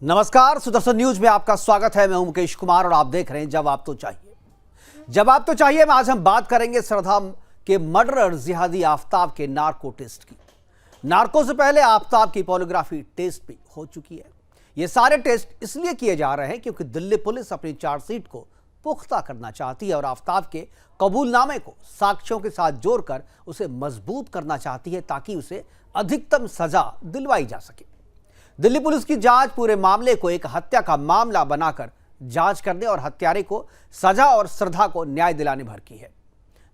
नमस्कार, सुदर्शन न्यूज में आपका स्वागत है। मैं हूं मुकेश कुमार और आप देख रहे हैं जब आप तो चाहिए। जब आप तो चाहिए में आज हम बात करेंगे श्रद्धा के मर्डरर जिहादी आफताब के नार्को टेस्ट की। नार्को से पहले आफताब की पॉलीग्राफी टेस्ट भी हो चुकी है। ये सारे टेस्ट इसलिए किए जा रहे हैं क्योंकि दिल्ली पुलिस अपनी चार्जशीट को पुख्ता करना चाहती है और आफताब के कबूलनामे को साक्ष्यों के साथ जोड़कर उसे मजबूत करना चाहती है ताकि उसे अधिकतम सजा दिलवाई जा सके। दिल्ली पुलिस की जांच पूरे मामले को एक हत्या का मामला बनाकर जांच करने और हत्यारे को सजा और श्रद्धा को न्याय दिलाने भर की है।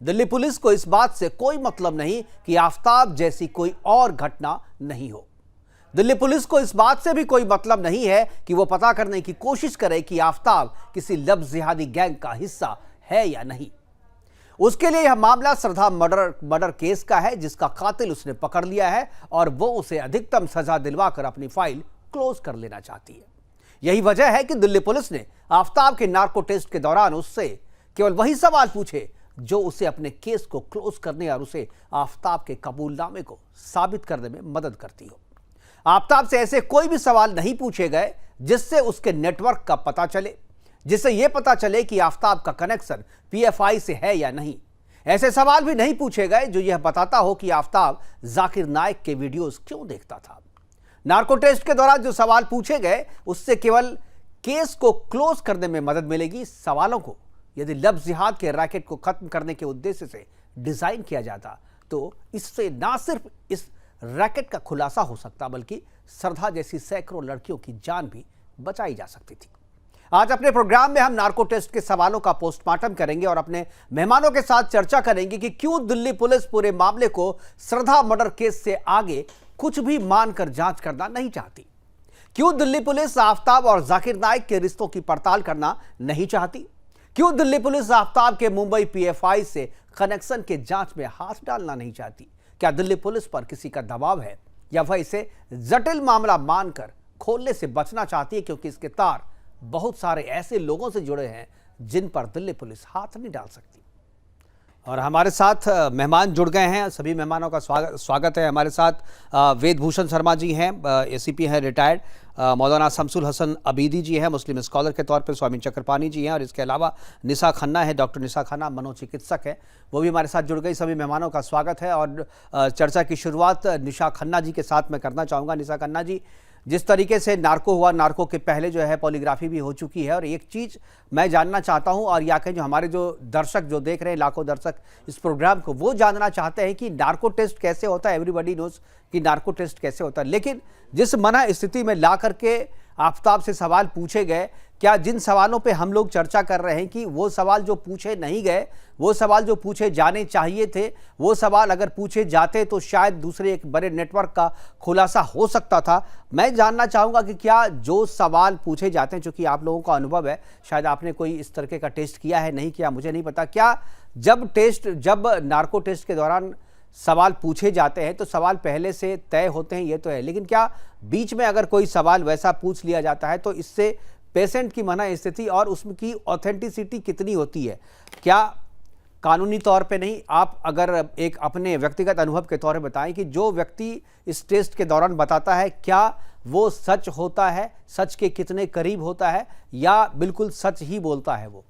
दिल्ली पुलिस को इस बात से कोई मतलब नहीं कि आफताब जैसी कोई और घटना नहीं हो। दिल्ली पुलिस को इस बात से भी कोई मतलब नहीं है कि वो पता करने की कोशिश करे कि आफताब किसी लब जिहादी गैंग का हिस्सा है या नहीं। उसके लिए यह मामला श्रद्धा मर्डर केस का है जिसका कातिल उसने पकड़ लिया है और वो उसे अधिकतम सजा दिलवाकर अपनी फाइल क्लोज कर लेना चाहती है। यही वजह है कि दिल्ली पुलिस ने आफताब के नार्को टेस्ट के दौरान उससे केवल वही सवाल पूछे जो उसे अपने केस को क्लोज करने और उसे आफताब के कबूलनामे को साबित करने में मदद करती हो। आफताब से ऐसे कोई भी सवाल नहीं पूछे गए जिससे उसके नेटवर्क का पता चले, जिससे यह पता चले कि आफताब का कनेक्शन पीएफआई से है या नहीं। ऐसे सवाल भी नहीं पूछे गए जो यह बताता हो कि आफताब जाकिर नाइक के वीडियोस क्यों देखता था। नार्को टेस्ट के दौरान जो सवाल पूछे गए उससे केवल केस को क्लोज करने में मदद मिलेगी। सवालों को यदि लब जिहाद के रैकेट को खत्म करने के उद्देश्य से डिजाइन किया जाता तो इससे ना सिर्फ इस रैकेट का खुलासा हो सकता बल्कि श्रद्धा जैसी सैकड़ों लड़कियों की जान भी बचाई जा सकती थी। आज अपने प्रोग्राम में हम नार्को टेस्ट के सवालों का पोस्टमार्टम करेंगे और अपने मेहमानों के साथ चर्चा करेंगे कि क्यों दिल्ली पुलिस पूरे मामले को श्रद्धा मर्डर केस से आगे कुछ भी मानकर जांच करना नहीं चाहती। क्यों दिल्ली पुलिस आफताब और जाकिर नाइक के रिश्तों की पड़ताल करना नहीं चाहती। क्यों दिल्ली पुलिस आफताब के मुंबई पीएफआई से कनेक्शन के जांच में हाथ डालना नहीं चाहती। क्या दिल्ली पुलिस पर किसी का दबाव है या वह इसे जटिल मामला मानकर खोलने से बचना चाहती है क्योंकि इसके तार बहुत सारे ऐसे लोगों से जुड़े हैं जिन पर दिल्ली पुलिस हाथ नहीं डाल सकती। और हमारे साथ मेहमान जुड़ गए हैं। सभी मेहमानों का स्वागत है। हमारे साथ वेदभूषण शर्मा जी हैं, एसीपी हैं रिटायर्ड। मौलाना शमसुल हसन अबीदी जी हैं, मुस्लिम स्कॉलर के तौर पर स्वामी चक्रपाणी जी हैं। और इसके अलावा निशा खन्ना है, डॉक्टर निशा खन्ना मनोचिकित्सक है, वो भी हमारे साथ जुड़ गई। सभी मेहमानों का स्वागत है और चर्चा की शुरुआत निशा खन्ना जी के साथ मैं करना चाहूँगा। निशा खन्ना जी, जिस तरीके से नार्को हुआ, नार्को के पहले जो है पॉलीग्राफी भी हो चुकी है और एक चीज़ मैं जानना चाहता हूं और या कहें जो हमारे जो दर्शक जो देख रहे हैं, लाखों दर्शक इस प्रोग्राम को, वो जानना चाहते हैं कि नार्को टेस्ट कैसे होता है। एवरीबॉडी नोज कि नार्को टेस्ट कैसे होता है, लेकिन जिस मना स्थिति में ला करके आफताब से सवाल पूछे गए, क्या जिन सवालों पे हम लोग चर्चा कर रहे हैं कि वो सवाल जो पूछे नहीं गए, वो सवाल जो पूछे जाने चाहिए थे, वो सवाल अगर पूछे जाते तो शायद दूसरे एक बड़े नेटवर्क का खुलासा हो सकता था। मैं जानना चाहूँगा कि क्या जो सवाल पूछे जाते हैं, चूँकि आप लोगों का अनुभव है, शायद आपने कोई इस तरीके का टेस्ट किया है, नहीं किया मुझे नहीं पता, क्या जब नार्को टेस्ट के दौरान सवाल पूछे जाते हैं तो सवाल पहले से तय होते हैं, ये तो है, लेकिन क्या बीच में अगर कोई सवाल वैसा पूछ लिया जाता है तो इससे पेशेंट की मना स्थिति और उसकी ऑथेंटिसिटी कितनी होती है? क्या कानूनी तौर पे नहीं, आप अगर एक अपने व्यक्तिगत अनुभव के तौर पे बताएं कि जो व्यक्ति इस टेस्ट के दौरान बताता है क्या वो सच होता है, सच के कितने करीब होता है या बिल्कुल सच ही बोलता है वो?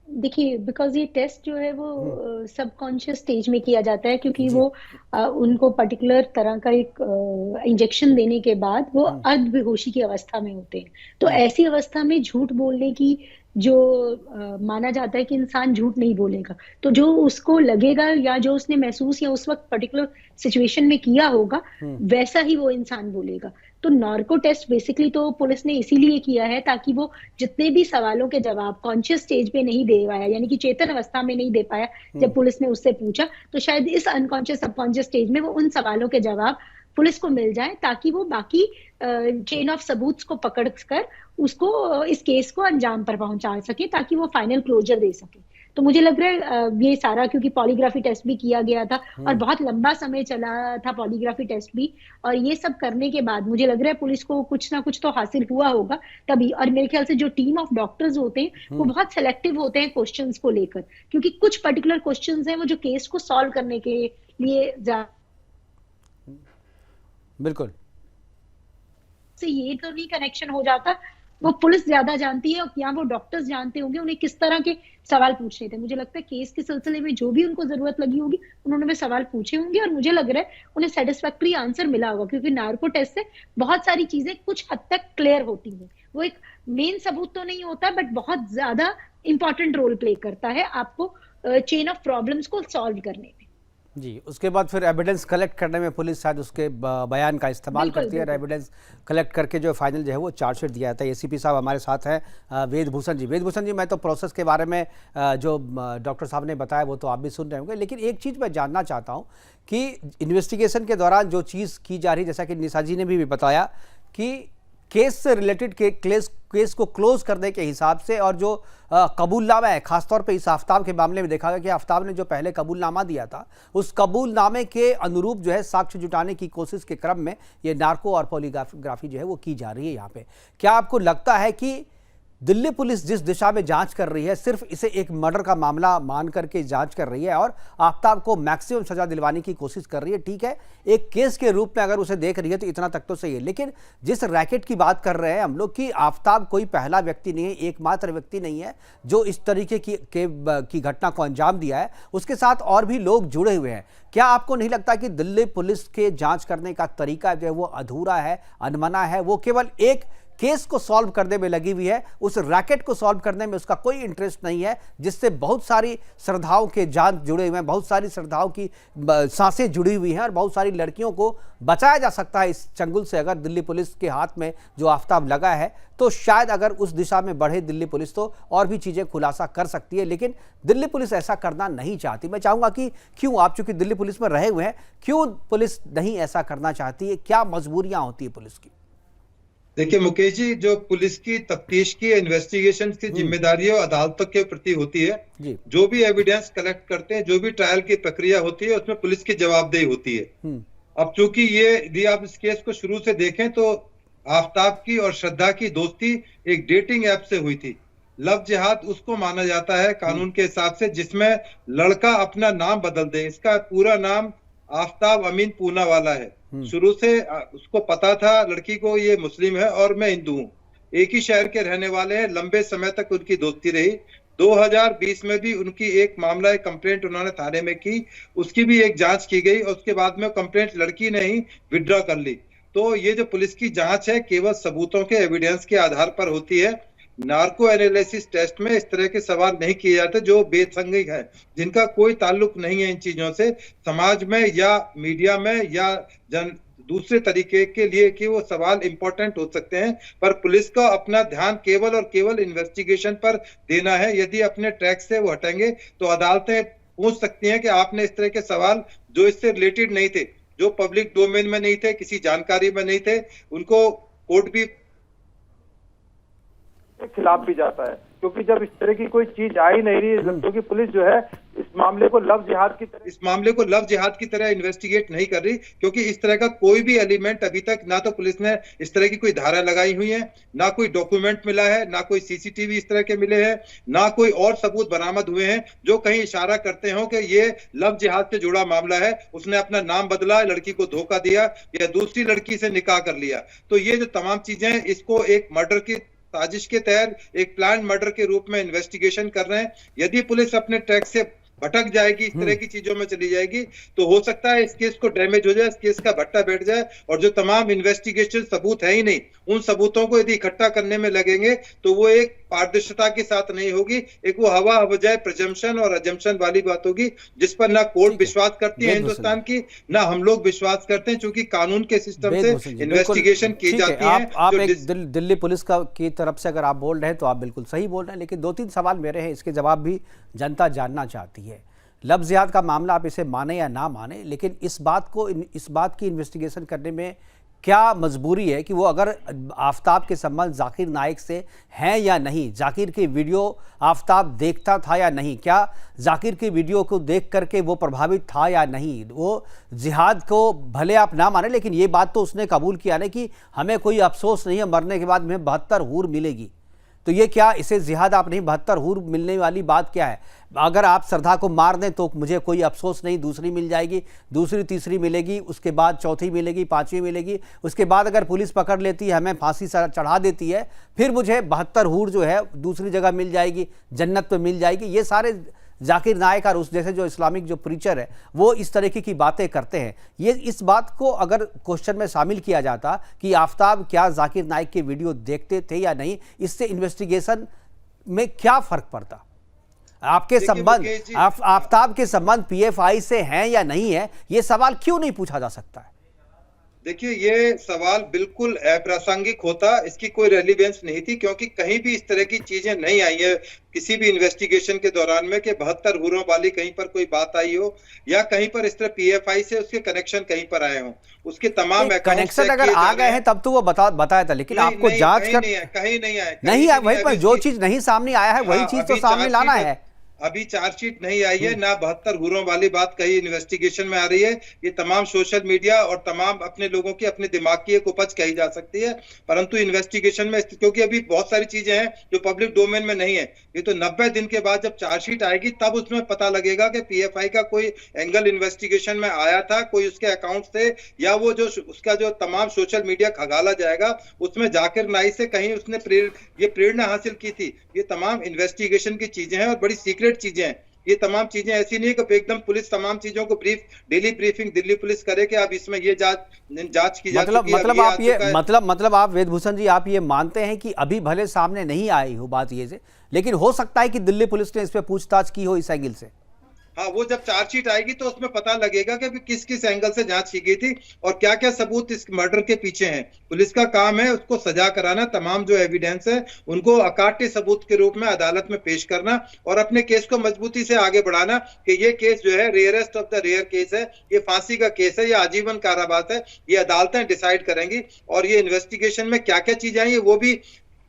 देखिए, बिकॉज़ ये टेस्ट जो है वो सबकॉन्शियस स्टेज में किया जाता है क्योंकि वो उनको पर्टिकुलर तरह का एक इंजेक्शन देने के बाद वो अर्धबेहोशी की अवस्था में होते हैं। तो ऐसी अवस्था में झूठ बोलने की जो माना जाता है कि इंसान झूठ नहीं बोलेगा। तो जो उसको लगेगा या जो उसने महसूस या उस वक़्त पर्टिकुलर सिचुएशन में किया होगा, वैसा ही वो इंसान बोलेगा। तो नार्को टेस्ट बेसिकली तो पुलिस ने इसीलिए किया है ताकि वो जितने भी सवालों के जवाब कॉन्शियस स्टेज पे नहीं दे पाया, यानी कि चेतन अवस्था में नहीं दे पाया, जब पुलिस ने उससे पूछा, तो शायद इस अनकॉन्शियस सबकॉन्शियस स्टेज में वो उन सवालों के जवाब पुलिस को मिल जाए ताकि वो बाकी चेन ऑफ सबूत को पकड़ कर उसको इस केस को अंजाम पर पहुंचा सके ताकि वो फाइनल क्लोजर दे सके। तो मुझे लग रहा है ये सारा, क्योंकि पॉलीग्राफी टेस्ट भी किया गया था और बहुत लंबा समय चला था पॉलीग्राफी टेस्ट भी, और ये सब करने के बाद मुझे लग रहा है पुलिस को कुछ ना कुछ तो हासिल हुआ होगा तभी। और मेरे ख्याल से जो टीम ऑफ डॉक्टर्स होते हैं वो बहुत सेलेक्टिव होते हैं क्वेश्चंस को लेकर, क्योंकि कुछ पर्टिकुलर क्वेश्चंस हैं वो जो केस को सॉल्व करने के लिए बिल्कुल से ये तो नहीं कनेक्शन हो जाता। वो पुलिस ज्यादा जानती है या वो डॉक्टर्स जानते होंगे उन्हें किस तरह के सवाल पूछने थे। मुझे लगता है केस के सिलसिले में जो भी उनको जरूरत लगी होगी उन्होंने वो सवाल पूछे होंगे और मुझे लग रहा है उन्हें सेटिस्फैक्टरी आंसर मिला होगा, क्योंकि नार्को टेस्ट से बहुत सारी चीजें कुछ हद तक क्लियर होती हैं। वो एक मेन सबूत तो नहीं होता बट बहुत ज्यादा इंपॉर्टेंट रोल प्ले करता है आपको चेन ऑफ प्रॉब्लम्स को सॉल्व करने में। जी, उसके बाद फिर एविडेंस कलेक्ट करने में पुलिस शायद उसके बयान का इस्तेमाल करती है और एविडेंस कलेक्ट करके जो फाइनल जो है वो चार्जशीट दिया जाता है। एसीपी साहब हमारे साथ हैं वेदभूषण जी। वेदभूषण जी, मैं तो प्रोसेस के बारे में जो डॉक्टर साहब ने बताया वो तो आप भी सुन रहे होंगे, लेकिन एक चीज़ मैं जानना चाहता हूँ कि इन्वेस्टिगेशन के दौरान जो चीज़ की जा रही, जैसा कि निशा जी ने भी बताया कि केस से रिलेटेड केस को क्लोज करने के हिसाब से और जो कबूलनामा है, खासतौर पे इस आफ्ताब के मामले में देखा गया कि आफ्ताब ने जो पहले कबूलनामा दिया था उस कबूलनामे के अनुरूप जो है साक्ष्य जुटाने की कोशिश के क्रम में ये नार्को और पॉलीग्राफी जो है वो की जा रही है यहाँ पे। क्या आपको लगता है कि दिल्ली पुलिस जिस दिशा में जांच कर रही है सिर्फ इसे एक मर्डर का मामला मान करके जांच कर रही है और आफ्ताब को मैक्सिमम सजा दिलवाने की कोशिश कर रही है? ठीक है, एक केस के रूप में अगर उसे देख रही है तो इतना तक तो सही है, लेकिन जिस रैकेट की बात कर रहे हैं हम लोग कि आफ्ताब कोई पहला व्यक्ति नहीं है, एकमात्र व्यक्ति नहीं है जो इस तरीके की घटना को अंजाम दिया है, उसके साथ और भी लोग जुड़े हुए हैं। क्या आपको नहीं लगता कि दिल्ली पुलिस के जांच करने का तरीका जो है वो अधूरा है, अनमना है? वो केवल एक केस को सॉल्व करने में लगी हुई है, उस रैकेट को सॉल्व करने में उसका कोई इंटरेस्ट नहीं है, जिससे बहुत सारी श्रद्धाओं के जान जुड़े हुए हैं, बहुत सारी श्रद्धाओं की सांसें जुड़ी हुई हैं और बहुत सारी लड़कियों को बचाया जा सकता है इस चंगुल से अगर दिल्ली पुलिस के हाथ में जो आफ्ताब लगा है। तो शायद अगर उस दिशा में बढ़े दिल्ली पुलिस तो और भी चीज़ें खुलासा कर सकती है, लेकिन दिल्ली पुलिस ऐसा करना नहीं चाहती। मैं चाहूँगा कि क्यों, आप चूंकि दिल्ली पुलिस में रहे हुए हैं, क्यों पुलिस नहीं ऐसा करना चाहती है? क्या मजबूरियाँ होती है पुलिस की? देखिए मुकेश जी, जो पुलिस की तफ्तीश की इन्वेस्टिगेशन की जिम्मेदारी है अदालतों के प्रति होती है जी। जो भी एविडेंस कलेक्ट करते हैं, जो भी ट्रायल की प्रक्रिया होती है उसमें पुलिस की जवाबदेही होती है। अब चूंकि ये यदि आप इस केस को शुरू से देखें तो आफ्ताब की और श्रद्धा की दोस्ती एक डेटिंग ऐप से हुई थी। लव जिहाद उसको माना जाता है कानून के हिसाब से जिसमें लड़का अपना नाम बदल दे। इसका पूरा नाम आफ्ताब अमीन पूनावाला है। शुरू से उसको पता था लड़की को ये मुस्लिम है और मैं हिंदू हूँ, एक ही शहर के रहने वाले हैं। लंबे समय तक उनकी दोस्ती रही। 2020 में भी उनकी एक मामला, एक कंप्लेंट उन्होंने थाने में की, उसकी भी एक जांच की गई और उसके बाद में कंप्लेंट लड़की ने ही विड्रॉ कर ली। तो ये जो पुलिस की जांच है केवल सबूतों के एविडेंस के आधार पर होती है। नार्को एनालिसिस टेस्ट में इस तरह के सवाल नहीं किए जाते जो बेसंगिक है, जिनका कोई ताल्लुक नहीं है इन चीजों से, समाज में या मीडिया में या दूसरे तरीके के लिए कि वो सवाल इंपॉर्टेंट हो सकते हैं। पर पुलिस का अपना ध्यान केवल और केवल इन्वेस्टिगेशन पर देना है। यदि अपने ट्रैक से वो हटेंगे तो अदालतें पूछ सकती हैं कि आपने इस तरह के सवाल जो इससे रिलेटेड नहीं थे, जो पब्लिक डोमेन में नहीं थे, किसी जानकारी में नहीं थे, उनको कोर्ट भी के खिलाफ भी जाता है, क्योंकि जब इस तरह की कोई चीज आ ही नहीं रही, क्योंकि पुलिस जो है इस मामले को लव जिहाद की तरह इन्वेस्टिगेट नहीं कर रही, क्योंकि इस तरह का कोई भी एलिमेंट अभी तक ना तो पुलिस ने इस तरह की कोई धारा लगाई हुई है, ना कोई डॉक्यूमेंट मिला है, ना कोई सीसीटीवी इस तरह के मिले हैं, ना कोई और सबूत बरामद हुए हैं जो कहीं इशारा करते हो कि ये लव जिहाद से जुड़ा मामला है, उसने अपना नाम बदला, लड़की को धोखा दिया या दूसरी लड़की से निकाह कर लिया। तो ये जो तमाम चीजें इसको एक मर्डर की साजिश के तहत, एक प्लान मर्डर के रूप में इन्वेस्टिगेशन कर रहे हैं। यदि पुलिस अपने ट्रैक से भटक जाएगी, इस तरह की चीजों में चली जाएगी, तो हो सकता है इस केस को डैमेज हो जाए, इस केस का भट्टा बैठ जाए और जो तमाम इन्वेस्टिगेशन सबूत है ही नहीं, उन सबूतों को यदि इकट्ठा करने में लगेंगे तो वो एक पारदर्शिता के साथ नहीं होगी, एक वो हवा बजाय प्रजम्पशन और अजम्पशन वाली बात होगी, जिस पर ना कोर्ट विश्वास करती है हिंदुस्तान की, ना हम लोग विश्वास करते हैं, क्योंकि कानून के सिस्टम से इन्वेस्टिगेशन की जाती है। आप एक दिल्ली पुलिस की तरफ से अगर आप बोल रहे हैं तो आप बिल्कुल सही बोल रहे हैं, लेकिन 2-3 सवाल मेरे हैं, इसके जवाब भी जनता जानना चाहती है। लव जिहाद का मामला आप इसे माने या ना माने, लेकिन इस बात की इन्वेस्टिगेशन करने में क्या मजबूरी है कि वो अगर आफ्ताब के संबंध जाकिर नाइक से हैं या नहीं, जाकिर की वीडियो आफ्ताब देखता था या नहीं, क्या जाकिर की वीडियो को देख करके वो प्रभावित था या नहीं? वो जिहाद को भले आप ना माने, लेकिन ये बात तो उसने कबूल किया ना कि हमें कोई अफसोस नहीं है, मरने के बाद हमें 72 हूर मिलेगी। तो ये क्या, इसे जिहाद आप नहीं, 72 हूर मिलने वाली बात क्या है? अगर आप श्रद्धा को मार दें तो मुझे कोई अफसोस नहीं, दूसरी मिल जाएगी, दूसरी तीसरी मिलेगी, उसके बाद चौथी मिलेगी, पांचवी मिलेगी, उसके बाद अगर पुलिस पकड़ लेती है, हमें फांसी चढ़ा देती है, फिर मुझे 72 हूर जो है दूसरी जगह मिल जाएगी, जन्नत पे मिल जाएगी। ये सारे जाकिर नाइक और उस जैसे जो इस्लामिक जो प्रीचर है वो इस तरीके की बातें करते हैं। ये इस बात को अगर क्वेश्चन में शामिल किया जाता कि आफ्ताब क्या जाकिर नाइक के वीडियो देखते थे या नहीं, इससे इन्वेस्टिगेशन में क्या फर्क पड़ता? आपके संबंध, आफ्ताब के संबंध पीएफआई से हैं या नहीं है, ये सवाल क्यों नहीं पूछा जा सकता है? देखिए, ये सवाल बिल्कुल अप्रासंगिक होता, इसकी कोई रेलिवेंस नहीं थी, क्योंकि कहीं भी इस तरह की चीजें नहीं आई है किसी भी इन्वेस्टिगेशन के दौरान में कि 72 हूरों वाली कहीं पर कोई बात आई हो या कहीं पर इस तरह पीएफआई से उसके कनेक्शन कहीं पर आए हों। उसके तमाम कनेक्शन अगर आ गए हैं तब तो वो बताया था, लेकिन आपको जांच कर कहीं नहीं आया, नहीं आया, वही पर जो चीज नहीं सामने आया है वही चीज तो सामने लाना है। अभी चार्जशीट नहीं आई है, ना 72 हूरों वाली बात कहीं इन्वेस्टिगेशन में आ रही है। ये तमाम सोशल मीडिया और तमाम अपने लोगों की अपने दिमाग की एक उपज कही जा सकती है, परंतु इन्वेस्टिगेशन में, क्योंकि अभी बहुत सारी चीजें हैं जो पब्लिक डोमेन में नहीं है, ये तो 90 दिन के बाद जब चार्जशीट आएगी तब उसमें पता लगेगा कि पीएफआई का कोई एंगल इन्वेस्टिगेशन में आया था, कोई उसके अकाउंट से, या वो जो उसका जो तमाम सोशल मीडिया खगाला जाएगा उसमें जाकिर नाइक से कहीं उसने प्रेरणा हासिल की थी। ये तमाम इन्वेस्टिगेशन की चीजें हैं और बड़ी सीक्रेट चीजें हैं। ये तमाम चीजें ऐसी नहीं कि एकदम पुलिस तमाम चीजों को डेली ब्रीफिंग दिल्ली पुलिस करे कि अब इसमें ये जांच की जा चुकी है। मतलब आप वेदभूषण जी, आप ये मानते हैं कि अभी भले सामने नहीं आई हो बात ये से, लेकिन हो सकता है कि दिल्ली पुलिस ने इस पे पूछताछ की हो इस एंगल से? हाँ, वो जब चार्जशीट आएगी तो उसमें पता लगेगा कि किस किस एंगल से जांच की गई थी और क्या क्या सबूत इस मर्डर के पीछे हैं। पुलिस का काम है उसको सजा कराना, तमाम जो एविडेंस है उनको अकाट्य सबूत के रूप में अदालत में पेश करना और अपने केस को मजबूती से आगे बढ़ाना कि ये केस जो है rarest of the rare case है, ये फांसी का केस है, ये आजीवन कारावास है, ये अदालतें डिसाइड करेंगी। और ये इन्वेस्टिगेशन में क्या क्या चीजें आई वो भी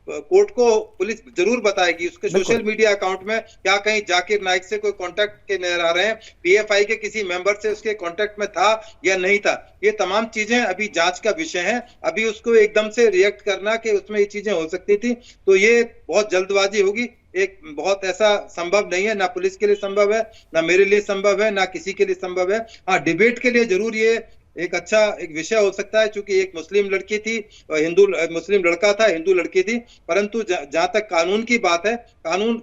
कोर्ट को पुलिस जरूर बताएगी। उसके सोशल मीडिया अकाउंट में क्या कहीं जाकिर नाइक से कोई कांटेक्ट के नजर आ रहे हैं, पीएफआई के किसी मेंबर से उसके कांटेक्ट में था या नहीं था, ये तमाम चीजें अभी जांच का विषय है। अभी उसको एकदम से रिएक्ट करना कि उसमें ये चीजें हो सकती थी तो ये बहुत जल्दबाजी होगी। एक बहुत ऐसा संभव नहीं है, ना पुलिस के लिए संभव है, ना मेरे लिए संभव है, ना किसी के लिए संभव है। हाँ, डिबेट के लिए जरूर ये एक अच्छा एक विषय हो सकता है, क्योंकि एक मुस्लिम लड़की थी, मुस्लिम लड़का था, हिंदू लड़की थी, परंतु जहां तक कानून की बात है, कानून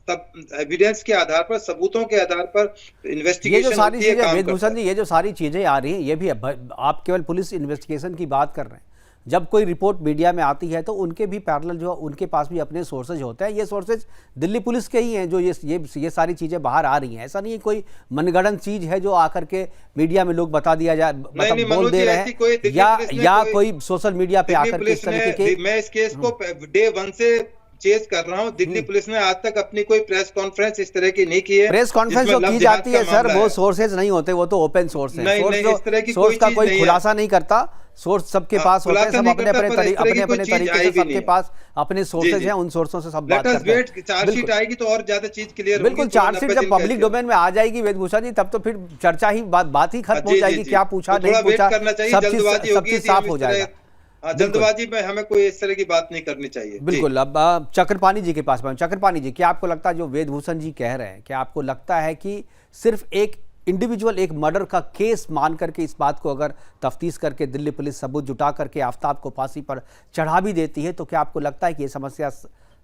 सब एविडेंस के आधार पर, सबूतों के आधार पर इन्वेस्टिगेशन ये जो सारी चीजें वेदभूषण जी, ये जो सारी चीजें आ रही हैं, ये भी आप केवल पुलिस इन्वेस्टिगेशन की बात कर रहे हैं। जब कोई रिपोर्ट मीडिया में आती है तो उनके भी पैरेलल जो उनके पास भी अपने सोर्सेज होते हैं। ये सोर्सेज दिल्ली पुलिस के ही हैं जो ये सारी चीज़ें बाहर आ रही हैं। ऐसा नहीं है कोई मनगढ़ंत चीज़ है जो आकर के मीडिया में लोग बता दिया जाए, बोल दे रहे हैं, या कोई सोशल मीडिया पे आकर के इस तरीके के। मैं इस केस को डे 1 से चेज कर रहा हूं। दिल्ली पुलिस ने आज तक अपनी कोई प्रेस कॉन्फ्रेंस इस तरह की नहीं की है। प्रेस कॉन्फ्रेंस जो की जाती है सर, वो सोर्सेज नहीं होते, वो तो ओपन सोर्स है। सोर्स का कोई खुलासा नहीं करता, सोर्स सबके पास होते हैं, सब अपने अपने तरीके से सबके पास अपने सोर्सेज हैं, उन सोर्सों से सब बात करते हैं। चार्जशीट आएगी तो और ज्यादा चीज क्लियर बिल्कुल, चार्जशीट जब पब्लिक डोमेन में आ जाएगी वेदभूषण जी, तब तो फिर चर्चा ही बात ही खत्म हो जाएगी। क्या पूछा नहीं पूछा सब चीज साफ हो जाएगा। जल्दबाजी में हमें कोई इस तरह की बात नहीं करनी चाहिए। बिल्कुल। अब चक्रपाणी जी के पास में, चक्रपाणी जी, क्या आपको लगता है जो वेदभूषण जी कह रहे हैं, क्या आपको लगता है कि सिर्फ एक इंडिविजुअल एक मर्डर का केस मान करके इस बात को अगर तफ्तीश करके दिल्ली पुलिस सबूत जुटा करके आफ्ताब को फांसी पर चढ़ा भी देती है तो क्या आपको लगता है कि ये समस्या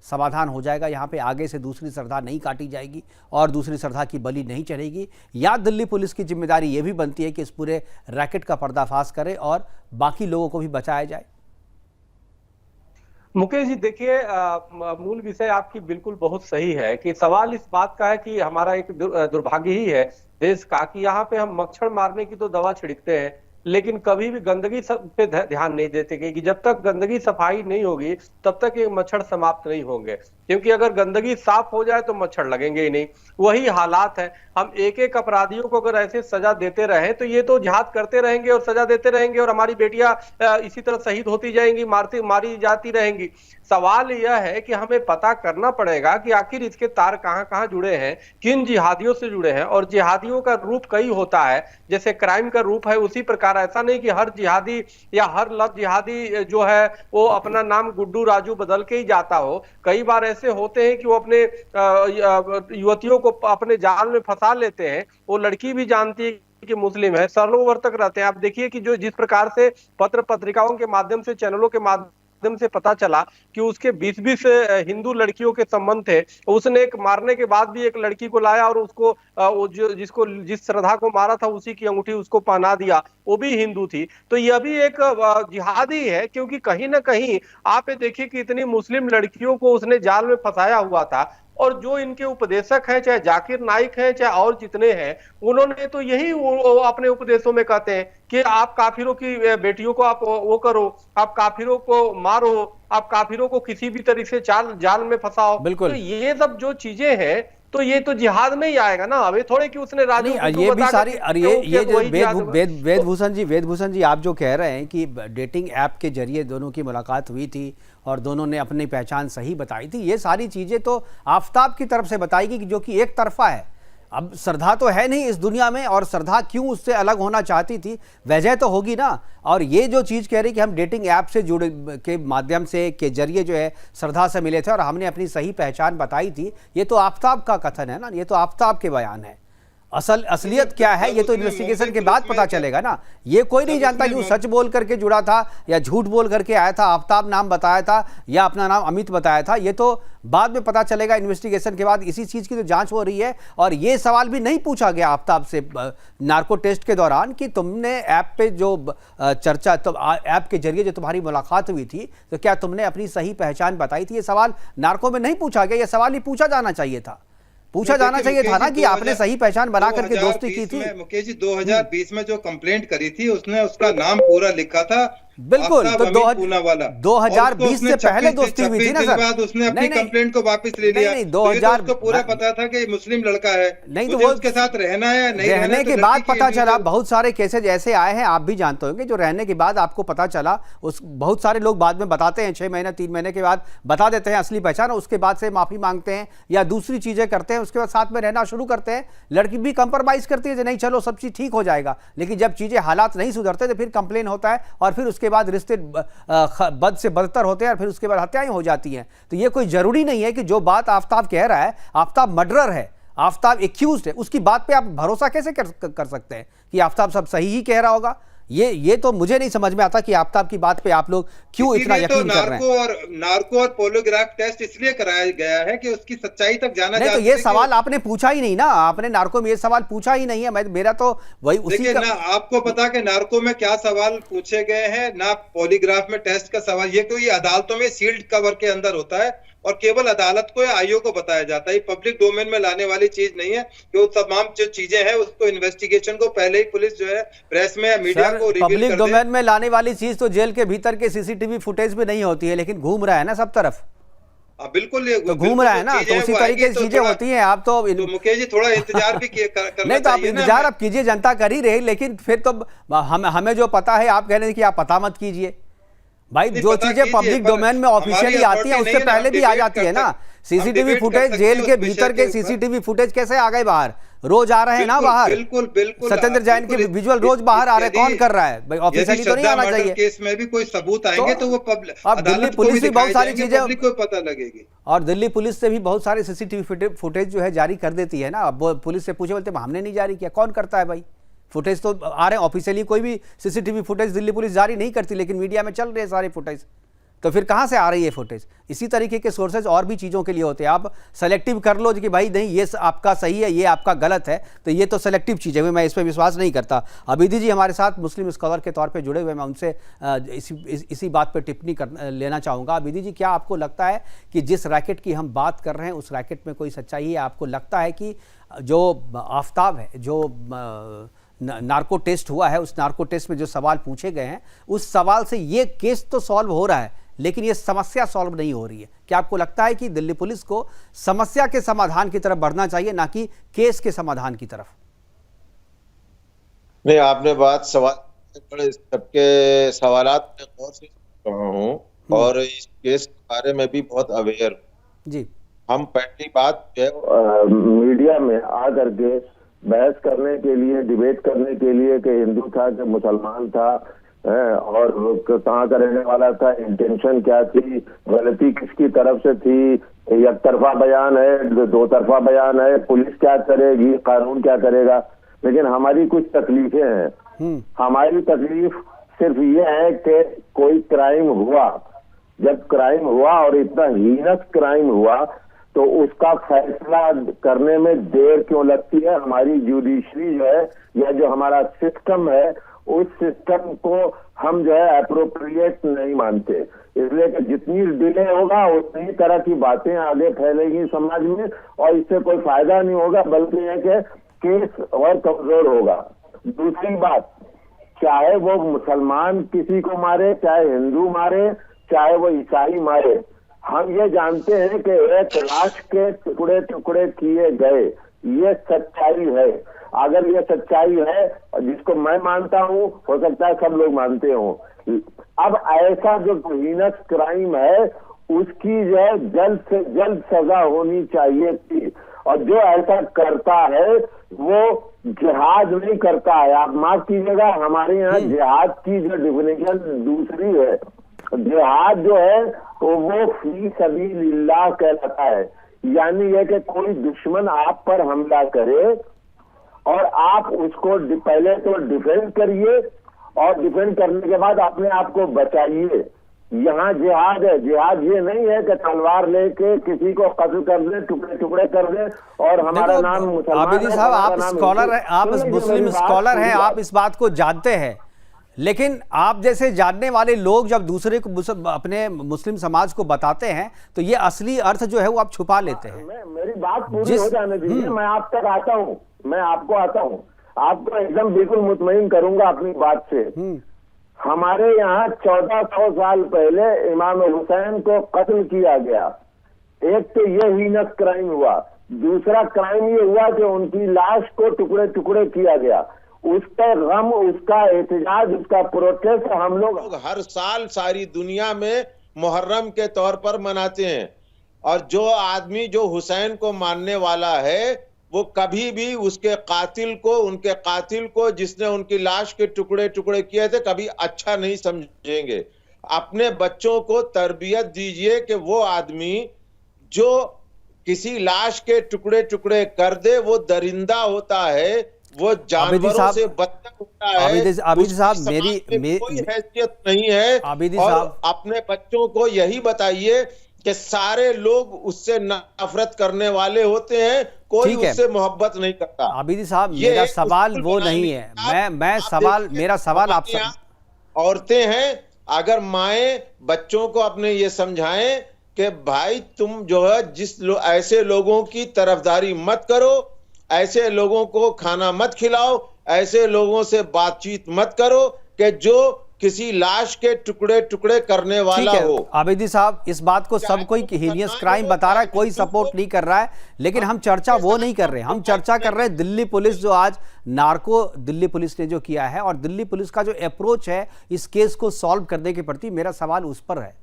समाधान हो जाएगा? यहाँ पे आगे से दूसरी श्रद्धा नहीं काटी जाएगी और दूसरी श्रद्धा की बलि नहीं चढ़ेगी? या दिल्ली पुलिस की जिम्मेदारी ये भी बनती है कि इस पूरे रैकेट का पर्दाफाश करे और बाकी लोगों को भी बचाया जाए? मुकेश जी, देखिए, मूल विषय आपकी बिल्कुल बहुत सही है कि सवाल इस बात का है कि हमारा एक दुर्भाग्य ही है देश का कि यहाँ पे हम मच्छर मारने की तो दवा छिड़कते हैं, लेकिन कभी भी गंदगी पे ध्यान नहीं देते कि जब तक गंदगी सफाई नहीं होगी तब तक ये मच्छर समाप्त नहीं होंगे, क्योंकि अगर गंदगी साफ हो जाए तो मच्छर लगेंगे ही नहीं। वही हालात है, हम एक एक अपराधियों को अगर ऐसे सजा देते रहे तो ये तो जिहाद करते रहेंगे और सजा देते रहेंगे और हमारी बेटियां इसी तरह शहीद होती जाएंगी, मारी जाती रहेंगी। सवाल यह है कि हमें पता करना पड़ेगा कि आखिर इसके तार कहां कहां जुड़े हैं, किन जिहादियों से जुड़े हैं। और जिहादियों का रूप कई होता है, जैसे क्राइम का रूप है उसी प्रकार यार, ऐसा नहीं कि हर जिहादी या हर लव जिहादी जो है वो अपना नाम गुड्डू राजू बदल के ही जाता हो। कई बार ऐसे होते हैं कि वो अपने युवतियों को अपने जाल में फंसा लेते हैं। वो लड़की भी जानती है कि मुस्लिम है, सालों वर्ष तक रहते हैं। आप देखिए कि जो जिस प्रकार से पत्र पत्रिकाओं के माध्यम से, चैनलों के माध्यम से पता चला कि उसके 20-20 हिंदू लड़कियों के संबंध थे। उसने एक मारने के बाद भी एक लड़की को लाया और उसको जिस श्रद्धा को मारा था उसी की अंगूठी उसको पहना दिया, वो भी हिंदू थी। तो यह भी एक जिहादी है, क्योंकि कहीं ना कहीं आप ये देखिए कि इतनी मुस्लिम लड़कियों को उसने जाल में फंसाया हुआ था। और जो इनके उपदेशक हैं, चाहे जाकिर नाइक हैं, चाहे और जितने हैं, उन्होंने तो यही अपने उपदेशों में कहते हैं कि आप काफिरों की बेटियों को आप वो करो, आप काफिरों को मारो, आप काफिरों को किसी भी तरीके से जाल में फंसाओ। बिल्कुल। तो ये सब जो चीजें हैं तो ये तो जिहाद में ही आएगा ना। अभी थोड़े कि उसने राजू ये भी सारी, और ये जो वेदभूषण जी आप जो कह रहे हैं कि डेटिंग ऐप के जरिए दोनों की मुलाकात हुई थी और दोनों ने अपनी पहचान सही बताई थी, ये सारी चीजें तो आफताब की तरफ से बताई गई, जो कि एक तरफा है। अब श्रद्धा तो है नहीं इस दुनिया में, और श्रद्धा क्यों उससे अलग होना चाहती थी, वजह तो होगी ना। और ये जो चीज़ कह रही कि हम डेटिंग ऐप से जुड़े के माध्यम से के जरिए जो है श्रद्धा से मिले थे और हमने अपनी सही पहचान बताई थी, ये तो आफताब का कथन है ना, ये तो आफताब के बयान है। असलियत क्या है ये तो इन्वेस्टिगेशन के बाद पता चलेगा ना। ये कोई नहीं जानता कि वो सच बोल करके जुड़ा था या झूठ बोल करके आया था, आफताब नाम बताया था या अपना नाम अमित बताया था, ये तो बाद में पता चलेगा इन्वेस्टिगेशन के बाद। इसी चीज़ की तो जांच हो रही है। और ये सवाल भी नहीं पूछा गया आफताब से नार्को टेस्ट के दौरान कि तुमने ऐप पे जो चर्चा, तो ऐप के जरिए जो तुम्हारी मुलाकात हुई थी, तो क्या तुमने अपनी सही पहचान बताई थी। ये सवाल नार्को में नहीं पूछा गया, ये सवाल ही पूछा जाना चाहिए था। पूछा जाना चाहिए था ना कि आपने सही पहचान बना करके दोस्ती की थी। मुकेश जी 2020 में जो कंप्लेंट करी थी उसने उसका नाम पूरा लिखा था, बिल्कुल। तो 2020 से पहले दोस्ती हुई थी ना सर। बाद उसने अपनी कंप्लेंट को वापस ले लिया। नहीं, 2000 को पूरा पता था कि मुस्लिम लड़का है, नहीं तो वो उसके साथ रहना है, नहीं रहने के बाद पता चला। बहुत सारे केसेज ऐसे आए हैं, आप भी जानते होंगे, जो रहने के बाद आपको पता चला। उस बहुत सारे लोग बाद में बताते हैं, 6 महीने 3 महीने के बाद बता देते हैं असली पहचान, उसके बाद से माफी मांगते हैं या दूसरी चीजें करते हैं, उसके बाद साथ में रहना शुरू करते हैं। लड़की भी कंप्रोमाइज करती है, नहीं चलो सब चीज ठीक हो जाएगा। लेकिन जब चीजें हालात नहीं सुधरते तो फिर कंप्लेन होता है और फिर उसके बाद रिश्ते बद से बदतर होते हैं और फिर उसके बाद हत्याएं हो जाती हैं। तो ये कोई जरूरी नहीं है कि जो बात आफताब कह रहा है, आफताब मर्डरर है, आफताब एक्यूज्ड है, उसकी बात पे आप भरोसा कैसे कर सकते हैं कि आफताब सब सही ही कह रहा होगा। ये तो मुझे नहीं समझ में आता कि आफताब की बात पे आप लोग क्यों इतना यकीन कर रहे हैं। नार्को और पॉलीग्राफ टेस्ट इसलिए कराया गया है कि उसकी सच्चाई तक जाना नहीं, तो ये सवाल आपने पूछा ही नहीं ना, आपने नार्को में ये सवाल पूछा ही नहीं है। मेरा तो वही उसी ना आपको पता कि नार्को में क्या सवाल पूछे गए हैं, ना पॉलीग्राफ में टेस्ट का सवाल। ये तो ये अदालतों में सील्ड कवर के अंदर होता है और केवल अदालत को या आयोग को बताया जाता है। पब्लिक डोमेन में लाने वाली चीज नहीं है कि वो तमाम जो चीजें हैं उसको इन्वेस्टिगेशन को पहले ही पुलिस जो है प्रेस में या मीडिया को रिवील पब्लिक डोमेन में लाने वाली चीज तो जेल के भीतर के सीसीटीवी फुटेज में नहीं होती है, लेकिन घूम रहा है ना सब तरफ। बिल्कुल तो घूम रहा है ना, तो उसी तरीके की चीजें होती हैं। आप तो मुकेश जी थोड़ा इंतजार भी करना नहीं, तो आप इंतजार आप कीजिए, जनता कर ही रही, लेकिन फिर तो हमें जो पता है आप कह रहे हैं कि आप पता मत कीजिए भाई। जो चीजें पब्लिक डोमेन में ऑफिशियली आती हैं उससे पहले भी आ जाती है ना। सीसीटीवी फुटेज, जेल के भीतर के सीसीटीवी फुटेज कैसे आ गए बाहर, रोज आ रहे हैं ना बाहर। बिल्कुल बिल्कुल सत्येंद्र जैन के विजुअल रोज बाहर आ रहे, कौन कर रहा है भाई, ऑफिशियली तो नहीं आना चाहिए। केस में भी कोई सबूत आएंगे तो वो अब दिल्ली पुलिस भी बहुत सारी चीजें पब्लिक को पता लगेगी, और दिल्ली पुलिस से भी बहुत सारे सीसीटीवी फुटेज जो है जारी कर देती है ना। अब पुलिस से पूछे, बोलते हमने नहीं जारी किया। कौन करता है भाई, फुटेज तो आ रहे हैं ऑफिशियली। कोई भी सीसीटीवी फुटेज दिल्ली पुलिस जारी नहीं करती, लेकिन मीडिया में चल रहे हैं सारे फुटेज। तो फिर कहां से आ रही है फुटेज। इसी तरीके के सोर्सेज और भी चीज़ों के लिए होते हैं। आप सेलेक्टिव कर लो कि भाई नहीं ये आपका सही है, ये आपका गलत है, तो ये तो सेलेक्टिव चीज़ है, मैं इस पर विश्वास नहीं करता। अभिधि जी हमारे साथ मुस्लिम स्कॉलर के तौर पे जुड़े हुए, मैं उनसे इसी बात पे टिप्पणी लेना चाहूँगा। अभिधि जी, क्या आपको लगता है कि जिस रैकेट की हम बात कर रहे हैं उस रैकेट में कोई सच्चाई है? आपको लगता है कि जो आफताब है, जो नार्को टेस्ट हुआ है, उस नार्को टेस्ट में जो सवाल पूछे गए हैं, उस सवाल से ये केस तो सॉल्व हो रहा है, लेकिन ये समस्या सॉल्व नहीं हो रही है? क्या आपको लगता है कि दिल्ली पुलिस को समस्या के समाधान की तरफ बढ़ना चाहिए, ना कि केस के समाधान की तरफ? नहीं, आपने बात सवाल सबके सवालात में गौर से सुन रहा हूँ और इस केस के बारे में भी बहुत अवेयर जी। हम पहली बात मीडिया में आ करके बहस करने के लिए, डिबेट करने के लिए कि हिंदू था कि मुसलमान था, और कहाँ का रहने वाला था, इंटेंशन क्या थी, गलती किसकी तरफ से थी, एक तरफा बयान है, दो तरफा बयान है, पुलिस क्या करेगी, कानून क्या करेगा। लेकिन हमारी कुछ तकलीफें हैं। हमारी तकलीफ सिर्फ ये है कि कोई क्राइम हुआ, जब क्राइम हुआ और इतना हीनस क्राइम हुआ तो उसका फैसला करने में देर क्यों लगती है। हमारी जुडिशरी जो है या जो हमारा सिस्टम है, उस सिस्टम को हम जो है अप्रोप्रिएट नहीं मानते, इसलिए कि जितनी डिले होगा उतनी तरह की बातें आगे फैलेगी समाज में और इससे कोई फायदा नहीं होगा, बल्कि यह कि केस और कमजोर होगा। दूसरी बात, चाहे वो मुसलमान किसी को मारे, चाहे हिंदू मारे, चाहे वो ईसाई मारे, हम ये जानते हैं कि एक लाश के टुकड़े टुकड़े किए गए, ये सच्चाई है। अगर ये सच्चाई है, जिसको मैं मानता हूँ, हो सकता है सब लोग मानते हो, अब ऐसा जो हीनस क्राइम है उसकी जो है जल्द से जल्द सजा होनी चाहिए थी। और जो ऐसा करता है वो जिहाद नहीं करता है। आप माफ कीजिएगा, हमारे यहाँ जिहाद की जो डिफिनेशन दूसरी है। जिहाद जो है वो फी सबीलिल्लाह कहलाता है, यानी यह कि कोई दुश्मन आप पर हमला करे और आप उसको पहले तो डिफेंड करिए और डिफेंड करने के बाद अपने आप को बचाइए। यहाँ जिहाद है। जिहाद ये नहीं है कि तलवार लेके किसी को कत्ल कर दे, टुकड़े टुकड़े कर दे और हमारा नाम मुसलमान। आबिदी साहब, आप स्कॉलर हैं, आप मुस्लिम स्कॉलर हैं, आप इस बात को जानते हैं, लेकिन आप जैसे जानने वाले लोग जब दूसरे को अपने मुस्लिम समाज को बताते हैं तो ये असली अर्थ जो है वो आप छुपा लेते हैं। मेरी बात पूरी हो जाने दीजिए, मैं आप तक आता हूँ, मैं आपको आता हूँ, आपको एकदम बिल्कुल मुतमईन करूंगा अपनी बात से। हमारे यहाँ 1400 साल पहले इमाम हुसैन को कत्ल किया गया। एक तो ये हीनस क्राइम हुआ, दूसरा क्राइम ये हुआ कि उनकी लाश को टुकड़े टुकड़े किया गया। उसका गम, उसका एहतजाज, उसका प्रोटेस्ट हम लोग हर साल सारी दुनिया में मुहर्रम के तौर पर मनाते हैं। और जो आदमी जो हुसैन को मानने वाला है वो कभी भी उसके कातिल को, उनके कातिल को जिसने उनकी लाश के टुकड़े टुकड़े किए थे, कभी अच्छा नहीं समझेंगे। अपने बच्चों को तरबियत दीजिए कि वो आदमी जो किसी लाश के टुकड़े टुकड़े कर दे वो दरिंदा होता है, वो जानवरों से बदतर होता है। आबिदी साहब, मेरी कोई हैसियत नहीं है। और अपने बच्चों को यही बताइए कि सारे लोग उससे नफरत करने वाले होते हैं, कोई उससे मोहब्बत नहीं करता। आबिदी साहब, मेरा सवाल वो नहीं है, मेरा सवाल आपसे, औरतें हैं, अगर माएं बच्चों को अपने ये समझाएं कि भाई तुम जो है ऐसे लोगों की तरफदारी मत करो, ऐसे लोगों को खाना मत खिलाओ, ऐसे लोगों से बातचीत मत करो कि जो किसी लाश के टुकड़े टुकड़े करने वाला हो। आबिदी साहब, इस बात को सब कोई हीनियस क्राइम बता रहा है, कोई सपोर्ट नहीं कर रहा है, लेकिन हम चर्चा वो नहीं कर रहे, हम चर्चा कर रहे हैं दिल्ली पुलिस जो आज दिल्ली पुलिस ने जो किया है और दिल्ली पुलिस का जो अप्रोच है इस केस को सॉल्व करने के प्रति, मेरा सवाल उस पर है।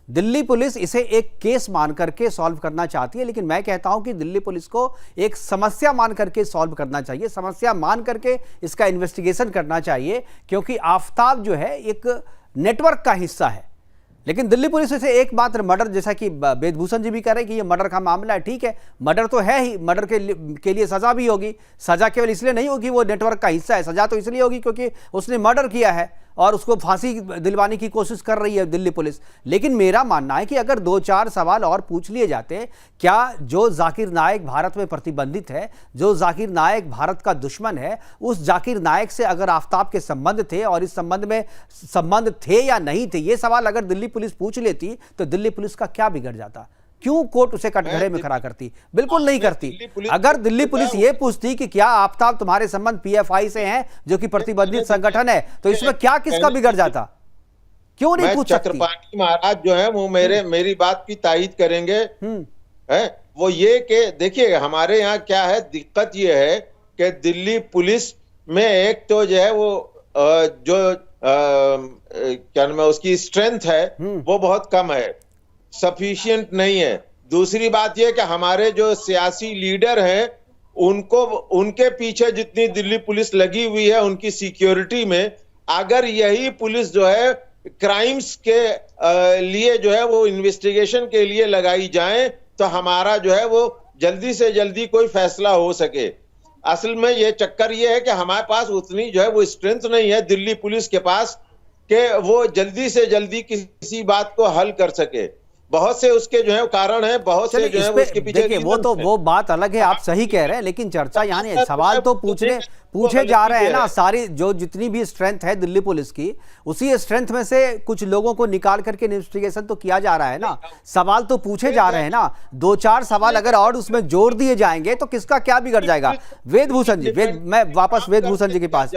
दिल्ली पुलिस इसे एक केस मान करके सॉल्व करना चाहती है, लेकिन मैं कहता हूं कि दिल्ली पुलिस को एक समस्या मान करके सॉल्व करना चाहिए, समस्या मान करके इसका इन्वेस्टिगेशन करना चाहिए, क्योंकि आफताब जो है एक नेटवर्क का हिस्सा है। लेकिन दिल्ली पुलिस से एक बात, मर्डर, जैसा कि वेदभूषण जी भी कह रहे हैं कि ये मर्डर का मामला है, ठीक है, मर्डर तो है ही, मर्डर के लिए सजा भी होगी। सजा केवल इसलिए नहीं होगी वो नेटवर्क का हिस्सा है, सजा तो इसलिए होगी क्योंकि उसने मर्डर किया है और उसको फांसी दिलवाने की कोशिश कर रही है दिल्ली पुलिस। लेकिन मेरा मानना है कि अगर 2-4 सवाल और पूछ लिए जाते, क्या जो जाकिर नायक भारत में प्रतिबंधित है, जो जाकिर नायक भारत का दुश्मन है, उस जाकिर नायक से अगर आफताब के संबंध थे और इस संबंध में संबंध थे या नहीं थे, ये सवाल अगर दिल्ली पुलिस पूछ लेती तो दिल्ली पुलिस का क्या बिगड़ जाता? क्यों कोर्ट उसे कटघरे में खड़ा करती? बिल्कुल नहीं करती। अगर दिल्ली पुलिस ये पूछती कि क्या आफताब तुम्हारे संबंध पीएफआई से हैं, जो कि प्रतिबंधित संगठन है, तो इसमें क्या किसका बिगड़ जाता? क्यों नहीं पूछ सकती? छत्रपति महाराज जो है वो मेरी बात की तायीद करेंगे। है वो ये कि देखिए हमारे यहाँ क्या है, दिक्कत ये है कि दिल्ली पुलिस में एक तो जो है वो क्या नाम है उसकी स्ट्रेंथ है वो बहुत कम है, सफिशिएंट नहीं है। दूसरी बात यह कि हमारे जो सियासी लीडर हैं उनको, उनके पीछे जितनी दिल्ली पुलिस लगी हुई है उनकी सिक्योरिटी में, अगर यही पुलिस जो है क्राइम्स के लिए जो है वो इन्वेस्टिगेशन के लिए लगाई जाए तो हमारा जो है वो जल्दी से जल्दी कोई फैसला हो सके। असल में ये चक्कर ये है कि हमारे पास उतनी जो है वो स्ट्रेंथ नहीं है दिल्ली पुलिस के पास कि वो जल्दी से जल्दी किसी बात को हल कर सके। बहुत से उसके जो है कारण है, बहुत से जो है वो उसके पीछे देखिए, वो बात अलग है, आप सही कह रहे हैं, लेकिन चर्चा यहाँ नहीं है। सवाल तो पूछे जा रहे हैं ना, सारी जो जितनी भी स्ट्रेंथ है दिल्ली पुलिस की, उसी स्ट्रेंथ में से कुछ लोगों को निकाल करके इन्वेस्टिगेशन तो किया जा रहा है ना। सवाल तो पूछे जा रहे हैं ना, 2-4 सवाल अगर और उसमें जोड़ दिए जाएंगे तो किसका क्या बिगड़ जाएगा। वेदभूषण जी, मैं वापस वेदभूषण जी के पास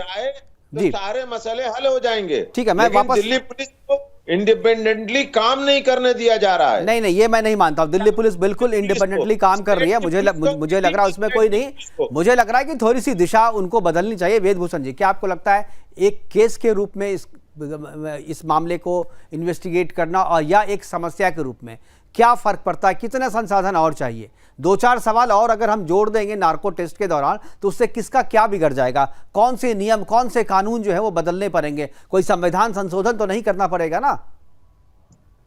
जी, सारे मसले हल हो जाएंगे। ठीक है, मैं वापस, दिल्ली पुलिस को इंडिपेंडेंटली काम नहीं करने दिया जा रहा है। नहीं, ये मैं नहीं मानता हूं। दिल्ली पुलिस बिल्कुल इंडिपेंडेंटली काम कर रही है। मुझे लग रहा है उसमें कोई नहीं, मुझे लग रहा है कि थोड़ी सी दिशा उनको बदलनी चाहिए। वेदभूषण जी, क्या आपको लगता है एक केस के रूप में इस मामले को इन्वेस्टिगेट करना और या एक समस्या के रूप में क्या फर्क पड़ता है? कितने संसाधन और चाहिए? 2-4 सवाल और अगर हम जोड़ देंगे नार्को टेस्ट के दौरान तो उससे किसका क्या बिगड़ जाएगा? कौन से नियम, कौन से कानून जो है वो बदलने पड़ेंगे? कोई संविधान संशोधन तो नहीं करना पड़ेगा ना?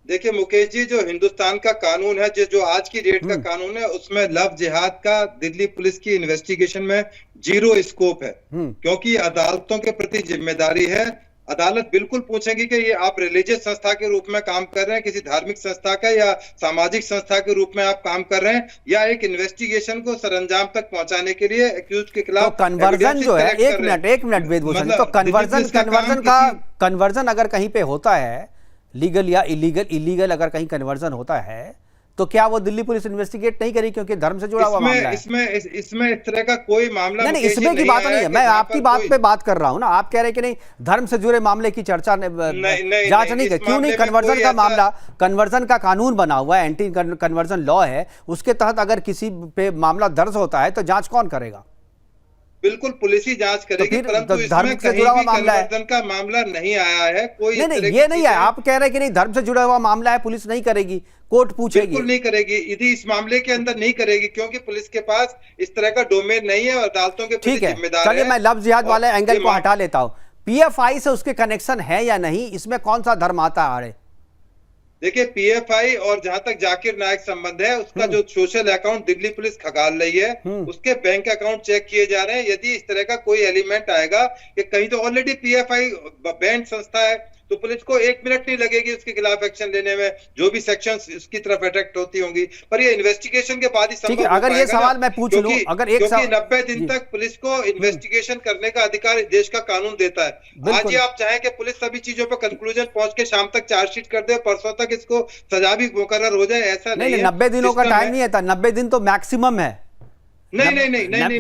देखिए मुकेश जी, जो हिंदुस्तान का कानून है, जो आज की डेट का कानून है, उसमें लव जिहाद का दिल्ली पुलिस की इन्वेस्टिगेशन में 0 स्कोप है, क्योंकि अदालतों के प्रति जिम्मेदारी है। अदालत बिल्कुल पूछेगी कि ये आप रिलीजियस संस्था के रूप में काम कर रहे हैं, किसी धार्मिक संस्था का या सामाजिक संस्था के रूप में आप काम कर रहे हैं, या एक इन्वेस्टिगेशन को सरंजाम तक पहुंचाने के लिए एक्यूज के खिलाफ। तो कन्वर्जन जो है, एक मिनट वेदभूषण, तो कन्वर्जन अगर कहीं पे होता है, लीगल या इलीगल अगर कहीं कन्वर्जन होता है तो क्या वो दिल्ली पुलिस इन्वेस्टिगेट नहीं करी क्योंकि धर्म से जुड़ा हुआ मामला है? इसमें इस तरह का कोई मामला नहीं, इसमें की बात नहीं है। मैं आपकी बात पे बात कर रहा हूं ना। आप कह रहे हैं कि नहीं, धर्म से जुड़े मामले की चर्चा जांच नहीं की। क्यों नहीं? कन्वर्जन का मामला, कन्वर्जन का कानून बना हुआ है, एंटी कन्वर्जन लॉ है, उसके तहत अगर किसी पे मामला दर्ज होता है तो जांच कौन करेगा? बिल्कुल पुलिस ही जांच करेगी, परंतु इसमें कहीं भी कन्वर्जन का मामला नहीं आया है। कोई नहीं, ये नहीं है। आप कह रहे हैं कि नहीं, धर्म से जुड़ा हुआ मामला है, पुलिस नहीं करेगी, कोर्ट पूछेगी। बिल्कुल नहीं करेगी, यदि इस मामले के अंदर नहीं करेगी, क्योंकि पुलिस के पास इस तरह का डोमेन नहीं है और अदालतों के प्रति जिम्मेदार है। चलिए, मैं लव जिहाद वाले एंगल को हटा लेता हूं। पीएफआई से उसके कनेक्शन है या नहीं, इसमें कौन सा धर्म आता है? देखिए, पीएफआई और जहां तक जाकिर नायक संबंध है, उसका जो सोशल अकाउंट दिल्ली पुलिस खंगाल रही है, उसके बैंक अकाउंट चेक किए जा रहे हैं। यदि इस तरह का कोई एलिमेंट आएगा कि कहीं तो ऑलरेडी पीएफआई बैंड संस्था है, तो पुलिस को 1 मिनट नहीं लगेगी उसके खिलाफ एक्शन लेने में, जो भी सेक्शंस उसकी तरफ अट्रैक्ट होती होंगी। पर ये इन्वेस्टिगेशन के बाद ही संभव हो अगर ये सवाल मैं पूछ लूं, अगर एक 90 दिन तक पुलिस को इन्वेस्टिगेशन करने का अधिकार देश का कानून देता है। आज ही आप चाहें कि पुलिस सभी चीजों पर कंक्लूजन पहुंच के शाम तक चार्जशीट कर दे, परसों तक इसको सजा भी मुकर्रर हो जाए, ऐसा नहीं है। 90 दिनों का टाइम नहीं है, 90 दिन तो मैक्सिमम है। नहीं,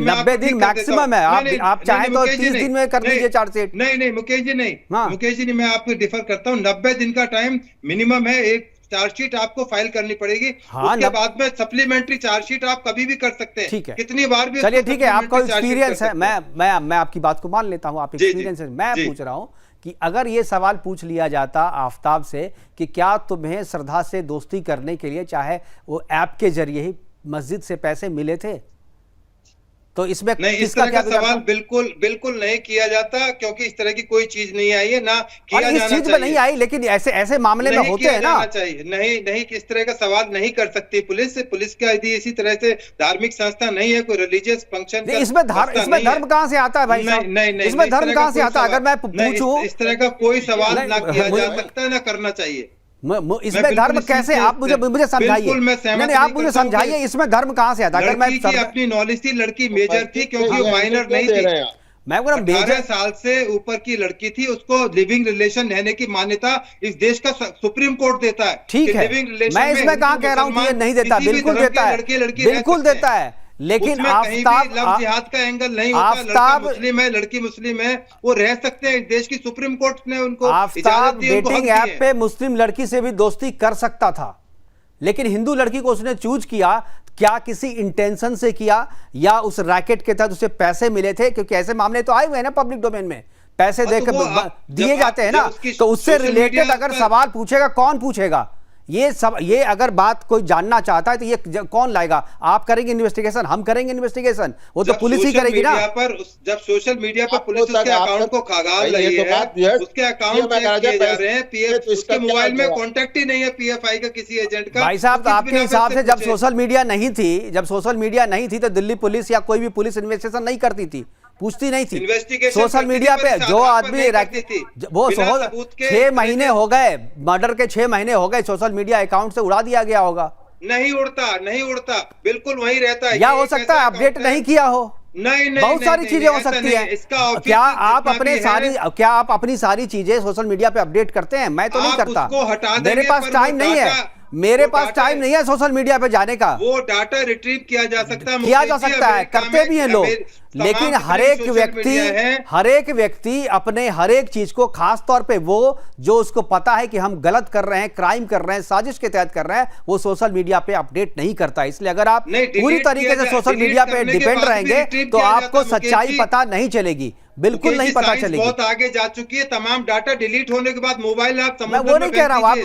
90 दिन मैक्सिमम है। आप चाहें तो 30 दिन में कर दीजिए चार्जशीट। नहीं मुकेश जी, मुकेश जी, मैं आपको डिफर करता हूँ। 90 दिन का टाइम मिनिमम है। एक चार्जशीट आपको फाइल करनी पड़ेगी, उसके बाद में सप्लीमेंट्री चार्जशीट आप कभी भी कर सकते हैं, ठीक है, कितनी बार भी। चलिए ठीक है, आपका एक्सपीरियंस है, मैं आपकी बात को मान लेता हूँ, आप एक्सपीरियंस है। मैं पूछ रहा हूँ कि अगर ये सवाल पूछ लिया जाता आफताब से कि क्या तुम्हें श्रद्धा से दोस्ती करने के लिए चाहे वो ऐप के जरिए ही मस्जिद से पैसे मिले थे, तो इसमें नहीं, इस तरह का सवाल बिल्कुल नहीं किया जाता, क्योंकि इस तरह की कोई चीज नहीं आई है, ना किया जाना चाहिए। इस चीज में नहीं आई, लेकिन ऐसे मामले में होते हैं ना। नहीं, इस तरह का सवाल नहीं कर सकती पुलिस का यदि इसी तरह से धार्मिक संस्था नहीं है, कोई रिलीजियस फंक्शन, इसमें धर्म कहाँ से आता है भाई साहब? नहीं, इसमें धर्म कहाँ से आता है? अगर मैं पूछूं, इस तरह का कोई सवाल ना किया जा सकता है, ना करना चाहिए। इसमें धर्म कैसे? आप मुझे समझाइए। नहीं, आप मुझे समझाइए, इसमें धर्म कहाँ से आता है? अगर मैं अपनी नॉलेज थी, लड़की मेजर थी क्योंकि वो माइनर नहीं थी। मैं 18 साल से ऊपर की लड़की थी, उसको लिविंग रिलेशन रहने की मान्यता इस देश का सुप्रीम कोर्ट देता है। ठीक है, मैं इसमें कहाँ कह रहा हूँ कि ये नहीं देता, बिल्कुल देता है, बिल्कुल देता है। लेकिन आफताब लव जिहाद का एंगल नहीं होता। लड़का मुस्लिम है, लड़की मुस्लिम है, वो रह सकते हैं। देश की सुप्रीम कोर्ट ने उनको आफताब डेटिंग ऐप पे मुस्लिम लड़की से भी दोस्ती कर सकता था, लेकिन हिंदू लड़की को उसने चूज किया। क्या किसी इंटेंशन से किया या उस रैकेट के तहत उसे पैसे मिले थे? क्योंकि ऐसे मामले तो आए हुए हैं ना पब्लिक डोमेन में, पैसे देकर दिए जाते हैं ना। तो उससे रिलेटेड अगर सवाल पूछेगा, कौन पूछेगा? ये अगर बात कोई जानना चाहता है तो ये कौन लाएगा? आप करेंगे इन्वेस्टिगेशन, हम करेंगे इन्वेस्टिगेशन, वो तो पुलिस ही करेगी ना। जब सोशल मीडिया पर पुलिस उसके अकाउंट को खगाल रही है, उसके अकाउंट चेक किए जा रहे हैं, पीएफ उसके मोबाइल में कांटेक्ट ही नहीं है पीएफआई का किसी एजेंट का। भाई साहब, आपके हिसाब से जब सोशल मीडिया नहीं थी तो दिल्ली पुलिस या कोई भी पुलिस इन्वेस्टिगेशन नहीं करती थी, पूछती नहीं थी। सोशल मीडिया पे जो आदमी वो 6 महीने हो गए, मर्डर के 6 महीने हो गए, सोशल मीडिया अकाउंट से उड़ा दिया गया होगा। नहीं उड़ता, बिल्कुल वही रहता है। या हो सकता है अपडेट नहीं किया हो, नहीं, बहुत सारी चीजें हो सकती है। क्या आप अपनी सारी चीजें सोशल मीडिया पे अपडेट करते हैं? मैं तो नहीं करता, मेरे पास टाइम नहीं है, मेरे पास टाइम नहीं है सोशल मीडिया पे जाने का। वो डाटा रिट्रीव किया जा सकता है, करते भी हैं लोग, लेकिन हर एक व्यक्ति अपने हर एक चीज को, खास तौर पे वो जो उसको पता है कि हम गलत कर रहे हैं, क्राइम कर रहे हैं, साजिश के तहत कर रहे हैं, वो सोशल मीडिया पे अपडेट नहीं करता। इसलिए अगर आप पूरी तरीके से सोशल मीडिया पे डिपेंड रहेंगे तो आपको सच्चाई पता नहीं चलेगी, बिल्कुल नहीं पता चलेगी। बहुत आगे जा चुकी है, तमाम डाटा डिलीट होने के बाद मोबाइल आप मैं वो नहीं कह रहा हूँ,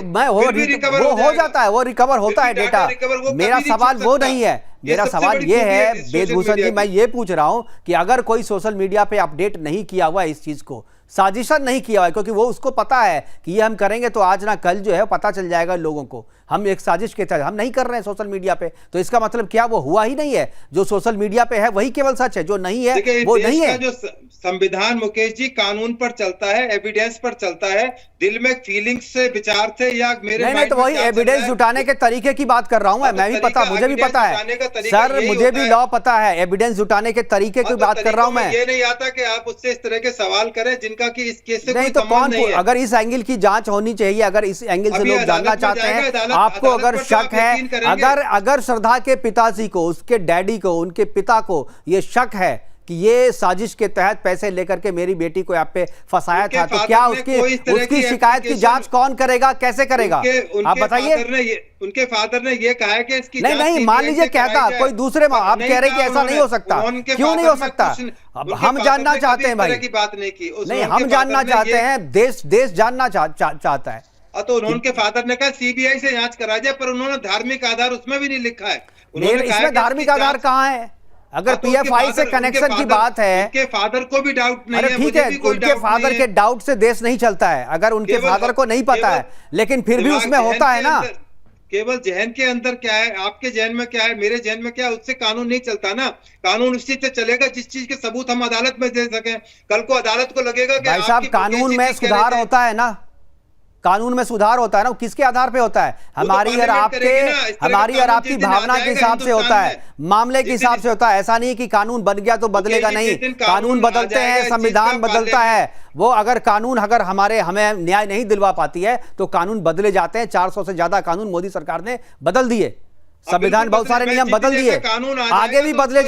वो हो जाता है, वो रिकवर होता है डेटा। मेरा सवाल वो नहीं है, मेरा सवाल ये है वेदभूषण जी, मैं ये पूछ रहा हूं कि अगर कोई सोशल मीडिया पे अपडेट नहीं किया हुआ इस चीज को, साजिशन नहीं किया हुआ है, क्योंकि वो उसको पता है कि ये हम करेंगे तो आज ना कल जो है पता चल जाएगा लोगों को, हम एक साजिश के तहत हम नहीं कर रहे हैं सोशल मीडिया पे, तो इसका मतलब क्या वो हुआ ही नहीं है? जो सोशल मीडिया पे है वही केवल सच है, जो नहीं है वो नहीं है। जो संविधान मुकेश जी कानून पर चलता है, एविडेंस पर चलता है, दिल में फीलिंग्स से, विचार से या मेरे नहीं, तो वही एविडेंस जुटाने के तरीके की बात कर रहा हूं मैं भी पता, मुझे भी पता है सर, मुझे भी लॉ पता है, एविडेंस जुटाने के तरीके की बात कर रहा हूं मैं। ये नहीं आता कि आप उससे इस तरह के सवाल करें जिनका कि इस केस से नहीं, तो कौन, अगर इस एंगल की जांच होनी चाहिए, अगर इस एंगल से लोग जानना चाहते हैं, आपको अगर शक है, अगर श्रद्धा के पिताजी को, उसके डैडी को, उनके पिता को ये शक है कि ये साजिश के तहत पैसे लेकर के मेरी बेटी को आप पे फंसाया था, तो क्या उसकी शिकायत की जांच कौन करेगा, कैसे करेगा? आप बताइए। उनके फादर ने ये कहा है कि इसकी नहीं, मान लीजिए कहता कोई दूसरे, आप कह रहे कि ऐसा नहीं हो सकता, क्यों नहीं हो सकता? अब हम जानना चाहते हैं भाई, बात नहीं की, नहीं हम जानना चाहते हैं, देश जानना चाहता है। तो उनके फादर ने कहा सीबीआई से जांच करा जाए, पर उन्होंने धार्मिक आधार उसमें भी नहीं लिखा है। इसमें धार्मिक आधार कहां है? अगर पीएफआई से कनेक्शन की बात है, उनके फादर को भी डाउट नहीं है, ठीक है, उनके फादर के डाउट से देश नहीं चलता है, अगर उनके फादर को नहीं पता है, लेकिन फिर भी उसमें होता है ना। केवल जहन के अंदर क्या है, आपके जहन में क्या है, मेरे जहन में क्या है, उससे कानून नहीं चलता ना। कानून उस चीज से चलेगा जिस चीज के सबूत हम अदालत में दे सकें। कल को अदालत को लगेगा कि भाई साहब कानून में सुधार होता है ना, कानून में सुधार होता है ना, किसके आधार पे होता है? हमारी और आपकी भावना के हिसाब से होता है, मामले के हिसाब से होता है। ऐसा नहीं कि कानून बन गया तो बदलेगा नहीं, कानून बदलते हैं, संविधान बदलता है। वो अगर हमें न्याय नहीं दिलवा पाती है तो कानून बदले जाते हैं। 400 से ज्यादा कानून मोदी सरकार ने बदल दिए, संविधान बहुत सारे नियम बदल दिए, आगे भी बदले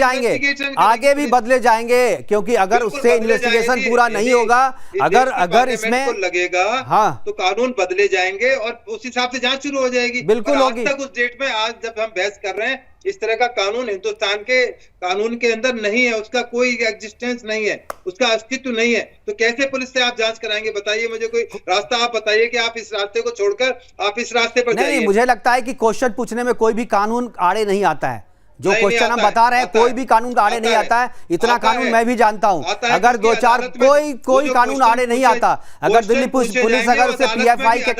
जाएंगे, क्योंकि अगर उससे इन्वेस्टिगेशन पूरा नहीं होगा, अगर इसमें लगेगा हाँ तो कानून बदले जाएंगे और उस हिसाब से जांच शुरू हो जाएगी। बिल्कुल होगी। तक उस डेट में, आज जब हम बहस कर रहे हैं, इस तरह का कानून हिंदुस्तान के कानून के अंदर नहीं है, उसका कोई एग्जिस्टेंस नहीं है, उसका अस्तित्व नहीं है, तो कैसे पुलिस से आप जांच कराएंगे? बताइए मुझे कोई रास्ता, आप बताइए कि आप इस रास्ते को छोड़कर आप इस रास्ते पर जाइए। नहीं, मुझे लगता है कि क्वेश्चन पूछने में कोई भी कानून आड़े नहीं आता है। जो क्वेश्चन हम बता रहे हैं, कोई भी कानून आड़े नहीं आता है, इतना कानून मैं भी जानता हूं। अगर 2-4 कोई कानून आड़े नहीं आता। अगर दिल्ली पुलिस अगर उससे पीएफआई के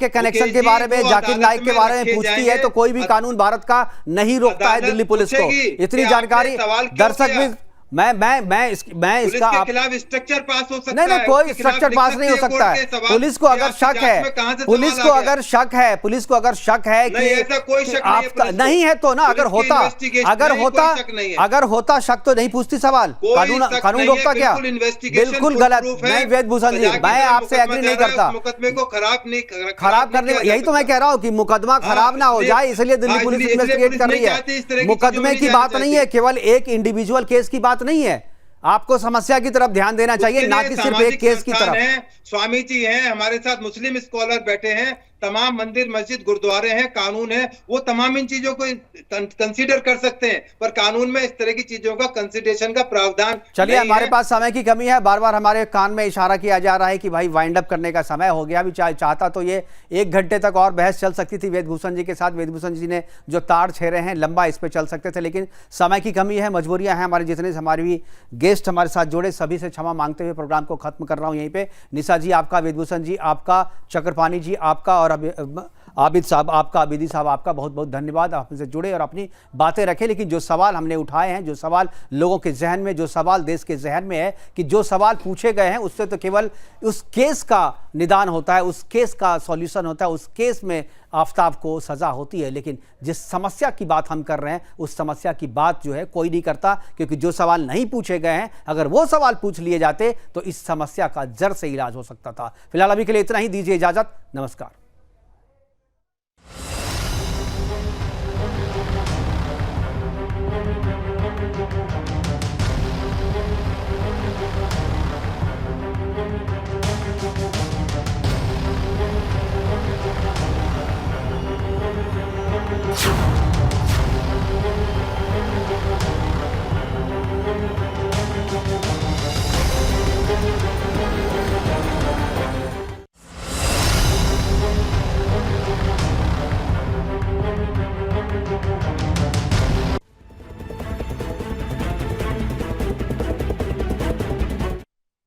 कनेक्शन के बारे में, जाकिर नाइक के बारे में पूछती है तो कोई भी कानून भारत का नहीं रोकता है दिल्ली पुलिस को। इतनी जानकारी दर्शक भी, मैं इसका खिलाफ स्ट्रक्चर पास हो सकता है। नहीं, कोई स्ट्रक्चर पास नहीं हो सकता है। पुलिस को अगर शक है कि आपका नहीं है तो ना, अगर होता शक तो नहीं पूछती सवाल। कानून रोकता क्या? बिल्कुल गलत। मैं वेदभूषण जी, मैं आपसे एग्री नहीं करता। मुकदमे को खराब करने, यही तो मैं कह रहा हूँ कि मुकदमा खराब ना हो जाए, इसलिए दिल्ली पुलिस इन्वेस्टिगेट कर रही है। मुकदमे की बात नहीं है, केवल एक इंडिविजुअल केस की बात नहीं है। आपको समस्या की तरफ ध्यान देना चाहिए, ना कि सिर्फ एक केस की तरफ। स्वामी जी हैं हमारे साथ, मुस्लिम स्कॉलर बैठे हैं, तमाम मंदिर मस्जिद गुरुद्वारे हैं, कानून है, वो तमाम इन चीजों को कंसीडर कर सकते हैं, पर कानून में इस तरह की चीजों का कंसीडरेशन का प्रावधान चलिए, नहीं हमारे है। पास समय की कमी है, बार बार हमारे कान में इशारा किया जा रहा है कि भाई वाइंड अप करने का समय हो गया। अभी चाहता तो ये 1 घंटे तक और बहस चल सकती थी वेदभूषण जी के साथ। वेदभूषण जी ने जो तार छेड़े हैं, लंबा इस पे चल सकते थे, लेकिन समय की कमी है, मजबूरियां हैं। हमारे जितने हमारे भी गेस्ट हमारे साथ जुड़े, सभी से क्षमा मांगते हुए प्रोग्राम को खत्म कर रहा हूं यहीं पे। निशा जी आपका, वेदभूषण जी आपका, चक्रपाणी जी आपका, और आबिद साहब आपका, आबिदी साहब आपका बहुत बहुत धन्यवाद। आप हमसे जुड़े और अपनी बातें रखें। लेकिन जो सवाल हमने उठाए हैं, जो सवाल लोगों के जहन में, जो सवाल देश के जहन में है, कि जो सवाल पूछे गए हैं उससे तो केवल उस केस का निदान होता है, उस केस का सॉल्यूशन होता है, उस केस में आफताब को सजा होती है। लेकिन जिस समस्या की बात हम कर रहे हैं, उस समस्या की बात जो है कोई नहीं करता, क्योंकि जो सवाल नहीं पूछे गए हैं, अगर वो सवाल पूछ लिए जाते तो इस समस्या का जड़ से इलाज हो सकता था। फिलहाल अभी के लिए इतना ही, दीजिए इजाजत, नमस्कार।